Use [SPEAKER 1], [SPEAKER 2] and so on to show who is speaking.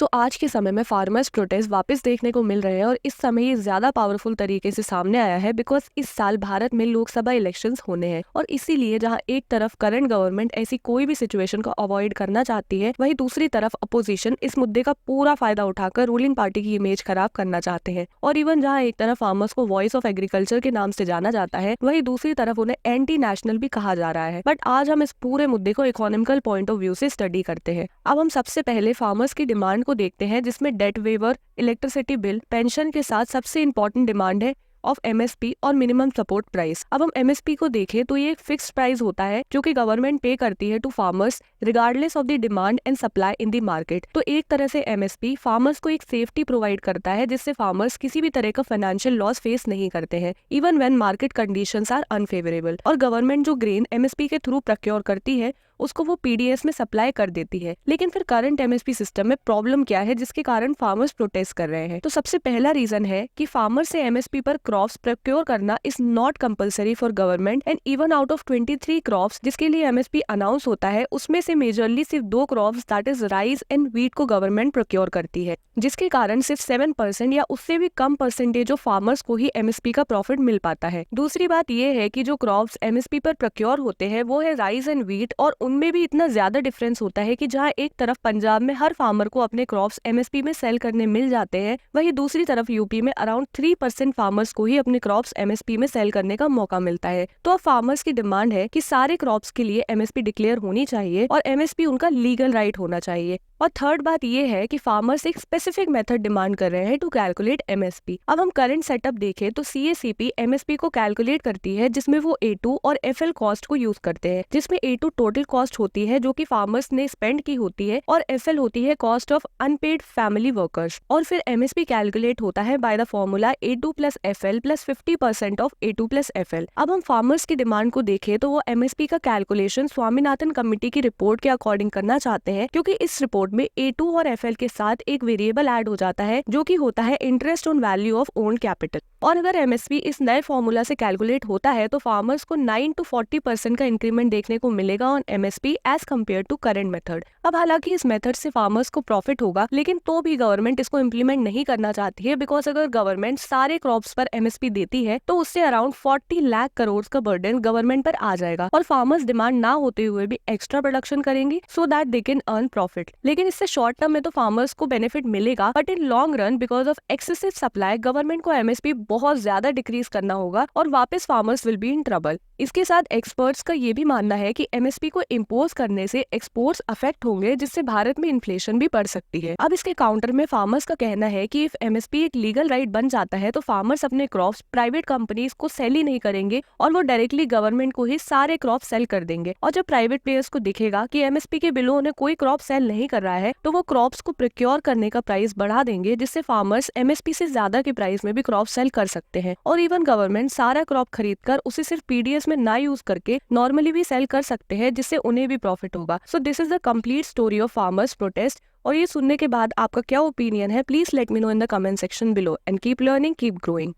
[SPEAKER 1] सो आज के समय में फार्मर्स प्रोटेस्ट वापस देखने को मिल रहे हैं और इस समय ये ज्यादा पावरफुल तरीके से सामने आया है बिकॉज इस साल भारत में लोकसभा इलेक्शंस होने हैं और इसीलिए जहां एक तरफ करंट गवर्नमेंट ऐसी कोई भी सिचुएशन को अवॉइड करना चाहती है, वहीं दूसरी तरफ अपोजिशन इस मुद्दे का पूरा फायदा उठाकर रूलिंग पार्टी की इमेज खराब करना चाहते हैं। और इवन जहां एक तरफ फार्मर्स को वॉइस ऑफ एग्रीकल्चर के नाम से जाना जाता है, वहीं दूसरी तरफ उन्हें एंटी नेशनल भी कहा जा रहा है। बट आज हम इस पूरे मुद्दे को इकोनॉमिकल पॉइंट ऑफ व्यू से स्टडी करते हैं। अब हम सबसे पहले फार्मर्स की डिमांड को देखते हैं, जिसमें debt waiver, electricity bill, pension के साथ सबसे इंपॉर्टेंट डिमांड है ऑफ एमएसपी और मिनिमम सपोर्ट प्राइस। अब हम एमएसपी को देखें तो ये एक फिक्स्ड प्राइस होता है जो कि गवर्नमेंट पे करती है to farmers regardless of the demand and supply in the market. तो एक तरह से एमएसपी फार्मर्स को एक सेफ्टी प्रोवाइड करता है जिससे फार्मर्स किसी भी तरह का फाइनेंशियल लॉस फेस नहीं करते हैं even when market conditions are unfavourable. और गवर्नमेंट जो ग्रेन एमएसपी के थ्रू प्रोक्योर करती है उसको वो पीडीएस में सप्लाई कर देती है। लेकिन फिर करंट एमएसपी सिस्टम में प्रॉब्लम क्या है जिसके कारण फार्मर्स प्रोटेस्ट कर रहे हैं? तो सबसे पहला रीजन है कि फार्मर से एमएसपी पर क्रॉप्स प्रोक्योर करना is not compulsory for government and even out of 23 crops जिसके लिए एमएसपी अनाउंस होता है, उसमें से मेजरली सिर्फ 2 crops that is rice and wheat को गवर्नमेंट प्रोक्योर करती है, जिसके कारण सिर्फ 7% या उससे भी कम परसेंटेज ऑफ फार्मर्स को ही एमएसपी का प्रॉफिट मिल पाता है। दूसरी बात यह है कि जो क्रॉप्स एमएसपी पर प्रोक्योर होते हैं वो है राइस एंड व्हीट, और उनमें भी इतना ज्यादा डिफरेंस होता है कि जहां एक तरफ पंजाब में हर फार्मर को अपने क्रॉप्स एमएसपी में सेल करने मिल जाते हैं, वहीं दूसरी तरफ यूपी में अराउंड 3% फार्मर्स को ही अपने क्रॉप्स एमएसपी में सेल करने का मौका मिलता है। तो अब फार्मर्स की डिमांड है कि सारे क्रॉप्स के लिए एमएसपी डिक्लेयर होनी चाहिए और एमएसपी उनका लीगल राइट होना चाहिए। और थर्ड बात ये है कि फार्मर्स एक स्पेसिफिक मेथड डिमांड कर रहे हैं टू कैलकुलेट एमएसपी। अब हम करंट सेटअप देखें तो सीएसीपी एमएसपी को कैलकुलेट करती है जिसमें वो A2 और FL कॉस्ट को यूज करते हैं, जिसमें A2 टोटल कॉस्ट होती है जो कि फार्मर्स ने स्पेंड की होती है और FL होती है cost of unpaired family workers. और फिर एमएसपी कैलकुलेट होता है by the formula A2 plus FL plus 50% of A2 plus FL। अब हम फार्मर्स की डिमांड को देखें तो वो एमएसपी का कैलकुलेशन स्वामीनाथन कमेटी की रिपोर्ट के अकॉर्डिंग करना चाहते हैं, क्योंकि इस रिपोर्ट में A2 और FL के साथ एक वेरिएबल ऐड हो जाता है जो कि होता है interest on value of owned capital. और अगर एमएसपी इस नए फॉर्मूला से कैलकुलेट होता है तो फार्मर्स को 9 to 40% का इंक्रीमेंट देखने को मिलेगा on MSP as compare to current method. अब हालांकि इस मेथड से फार्मर्स को प्रॉफिट होगा, लेकिन तो भी गवर्नमेंट इसको इम्प्लीमेंट नहीं करना चाहती है बिकॉज अगर गवर्नमेंट सारे क्रॉप्स पर एमएसपी देती है तो उससे अराउंड 40 लाख करोड़ का बर्डन गवर्नमेंट पर आ जाएगा और फार्मर्स डिमांड ना होते हुए भी एक्स्ट्रा प्रोडक्शन करेंगे so that they can earn profit. लेकिन इससे शॉर्ट टर्म में तो फार्मर्स को बेनिफिट मिलेगा, but in long run because of excessive supply government को एमएसपी बहुत ज्यादा डिक्रीज करना होगा और वापस farmers will be in trouble. इसके साथ एक्सपर्ट्स का ये भी मानना है कि एमएसपी को इम्पोज करने से एक्सपोर्ट्स अफेक्ट होंगे जिससे भारत में इन्फ्लेशन भी बढ़ सकती है। अब इसके काउंटर में फार्मर्स का कहना है कि इफ एमएसपी एक लीगल राइट बन जाता है तो फार्मर्स अपने क्रॉप्स प्राइवेट कंपनीज को सेल ही नहीं करेंगे और वो डायरेक्टली गवर्नमेंट को ही सारे क्रॉप सेल कर देंगे। और जब प्राइवेट प्लेयर्स को दिखेगा कि एमएसपी के बिलो उन्हें कोई क्रॉप सेल नहीं कर रहा है तो वो क्रॉप्स को प्रोक्योर करने का प्राइस बढ़ा देंगे, जिससे फार्मर्स एमएसपी से ज्यादा के प्राइस में भी क्रॉप सेल कर सकते हैं। और इवन गवर्नमेंट सारा क्रॉप खरीदकर उसे सिर्फ पीडीएस में ना यूज करके नॉर्मली भी सेल कर सकते हैं जिससे उन्हें भी प्रॉफिट होगा। So this is the complete story of farmers protest. और ये सुनने के बाद आपका क्या ओपिनियन है? Please let me know in the comment section below and keep learning, keep growing.